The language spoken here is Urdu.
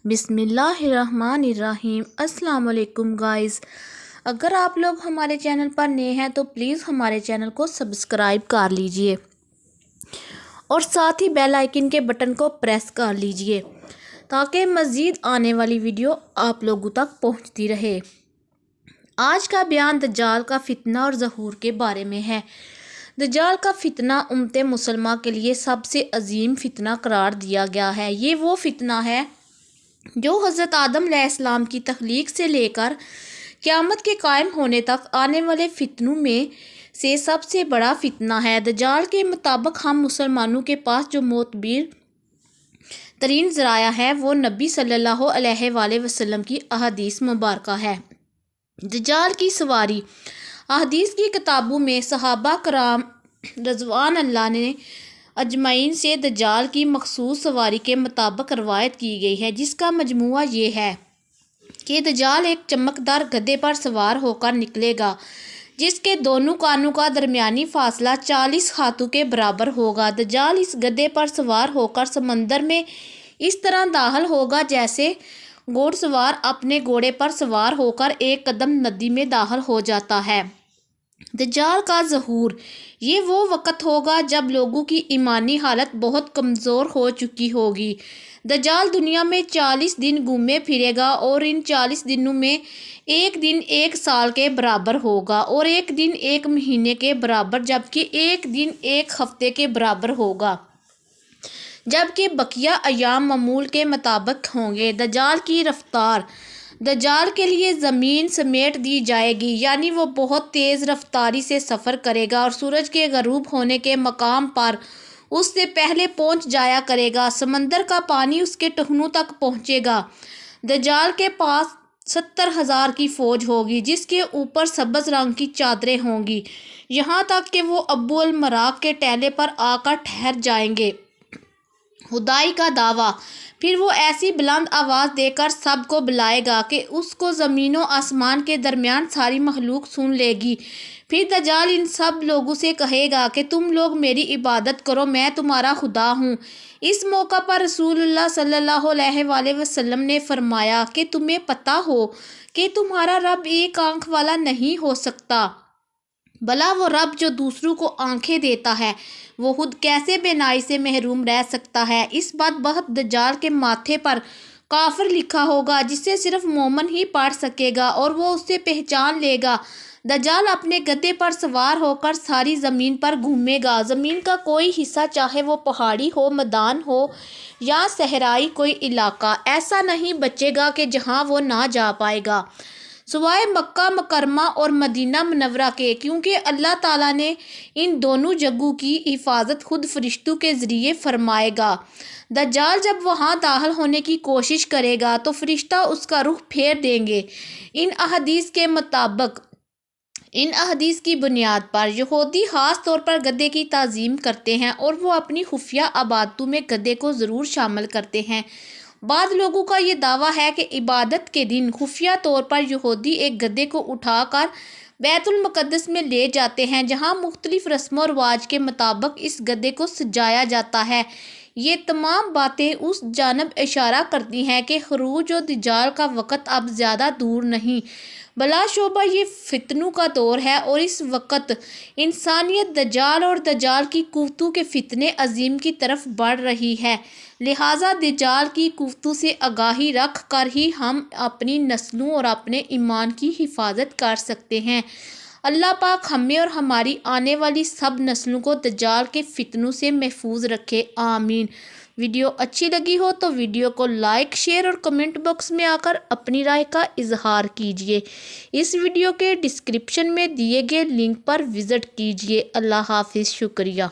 بسم اللہ الرحمن الرحیم۔ السلام علیکم گائز، اگر آپ لوگ ہمارے چینل پر نئے ہیں تو پلیز ہمارے چینل کو سبسکرائب کر لیجئے اور ساتھ ہی بیل آئیکن کے بٹن کو پریس کر لیجئے تاکہ مزید آنے والی ویڈیو آپ لوگوں تک پہنچتی رہے۔ آج کا بیان دجال کا فتنہ اور ظہور کے بارے میں ہے۔ دجال کا فتنہ امت مسلمہ کے لیے سب سے عظیم فتنہ قرار دیا گیا ہے۔ یہ وہ فتنہ ہے جو حضرت آدم علیہ السلام کی تخلیق سے لے کر قیامت کے قائم ہونے تک آنے والے فتنوں میں سے سب سے بڑا فتنہ ہے۔ دجال کے مطابق ہم مسلمانوں کے پاس جو معتبر ترین ذرائع ہے وہ نبی صلی اللہ علیہ وآلہ وسلم کی احادیث مبارکہ ہے۔ دجال کی سواری۔ احادیث کی کتابوں میں صحابہ کرام رضوان اللہ نے اجمعین سے دجال کی مخصوص سواری کے مطابق روایت کی گئی ہے، جس کا مجموعہ یہ ہے کہ دجال ایک چمکدار گدھے پر سوار ہو کر نکلے گا جس کے دونوں کانوں کا درمیانی فاصلہ 40 ہاتھوں کے برابر ہوگا۔ دجال اس گدھے پر سوار ہو کر سمندر میں اس طرح داخل ہوگا جیسے گھوڑ سوار اپنے گھوڑے پر سوار ہو کر ایک قدم ندی میں داخل ہو جاتا ہے۔ دجال کا ظہور۔ یہ وہ وقت ہوگا جب لوگوں کی ایمانی حالت بہت کمزور ہو چکی ہوگی۔ دجال دنیا میں 40 دن گھومے پھرے گا اور ان 40 دنوں میں ایک دن ایک سال کے برابر ہوگا اور ایک دن ایک مہینے کے برابر، جبکہ ایک دن ایک ہفتے کے برابر ہوگا، جبکہ بقیہ ایام معمول کے مطابق ہوں گے۔ دجال کی رفتار۔ دجال کے لیے زمین سمیٹ دی جائے گی، یعنی وہ بہت تیز رفتاری سے سفر کرے گا اور سورج کے غروب ہونے کے مقام پر اس سے پہلے پہنچ جایا کرے گا۔ سمندر کا پانی اس کے ٹخنوں تک پہنچے گا۔ دجال کے پاس 70,000 کی فوج ہوگی جس کے اوپر سبز رنگ کی چادریں ہوں گی، یہاں تک کہ وہ ابو المراق کے ٹیلے پر آ کر ٹھہر جائیں گے۔ خدائی کا دعویٰ۔ پھر وہ ایسی بلند آواز دے کر سب کو بلائے گا کہ اس کو زمین و آسمان کے درمیان ساری مخلوق سن لے گی۔ پھر دجال ان سب لوگوں سے کہے گا کہ تم لوگ میری عبادت کرو، میں تمہارا خدا ہوں۔ اس موقع پر رسول اللہ صلی اللہ علیہ وآلہ وسلم نے فرمایا کہ تمہیں پتہ ہو کہ تمہارا رب ایک آنکھ والا نہیں ہو سکتا، بھلا وہ رب جو دوسروں کو آنکھیں دیتا ہے وہ خود کیسے بینائی سے محروم رہ سکتا ہے۔ اس بدبخت دجال کے ماتھے پر کافر لکھا ہوگا جسے صرف مومن ہی پڑھ سکے گا اور وہ اسے پہچان لے گا۔ دجال اپنے گدھے پر سوار ہو کر ساری زمین پر گھومے گا۔ زمین کا کوئی حصہ، چاہے وہ پہاڑی ہو، میدان ہو یا صحرائی کوئی علاقہ، ایسا نہیں بچے گا کہ جہاں وہ نہ جا پائے گا، سوائے مکہ مکرمہ اور مدینہ منورہ کے، کیونکہ اللہ تعالیٰ نے ان دونوں جگہوں کی حفاظت خود فرشتوں کے ذریعے فرمائے گا۔ دجال جب وہاں داخل ہونے کی کوشش کرے گا تو فرشتہ اس کا رخ پھیر دیں گے۔ ان احادیث کی بنیاد پر یہودی خاص طور پر گدھے کی تعظیم کرتے ہیں اور وہ اپنی خفیہ عبادتوں میں گدھے کو ضرور شامل کرتے ہیں۔ بعض لوگوں کا یہ دعویٰ ہے کہ عبادت کے دن خفیہ طور پر یہودی ایک گدھے کو اٹھا کر بیت المقدس میں لے جاتے ہیں، جہاں مختلف رسم و رواج کے مطابق اس گدھے کو سجایا جاتا ہے۔ یہ تمام باتیں اس جانب اشارہ کرتی ہیں کہ خروج و دجال کا وقت اب زیادہ دور نہیں، بلا شبہ یہ فتنوں کا دور ہے اور اس وقت انسانیت دجال اور دجال کی قوتوں کے فتنے عظیم کی طرف بڑھ رہی ہے، لہٰذا دجال کی قوتوں سے آگاہی رکھ کر ہی ہم اپنی نسلوں اور اپنے ایمان کی حفاظت کر سکتے ہیں۔ اللہ پاک ہمیں اور ہماری آنے والی سب نسلوں کو دجال کے فتنوں سے محفوظ رکھے، آمین۔ ویڈیو اچھی لگی ہو تو ویڈیو کو لائک، شیئر اور کمنٹ باکس میں آ کر اپنی رائے کا اظہار کیجیے۔ اس ویڈیو کے ڈسکرپشن میں دیے گئے لنک پر وزٹ کیجیے۔ اللہ حافظ، شکریہ۔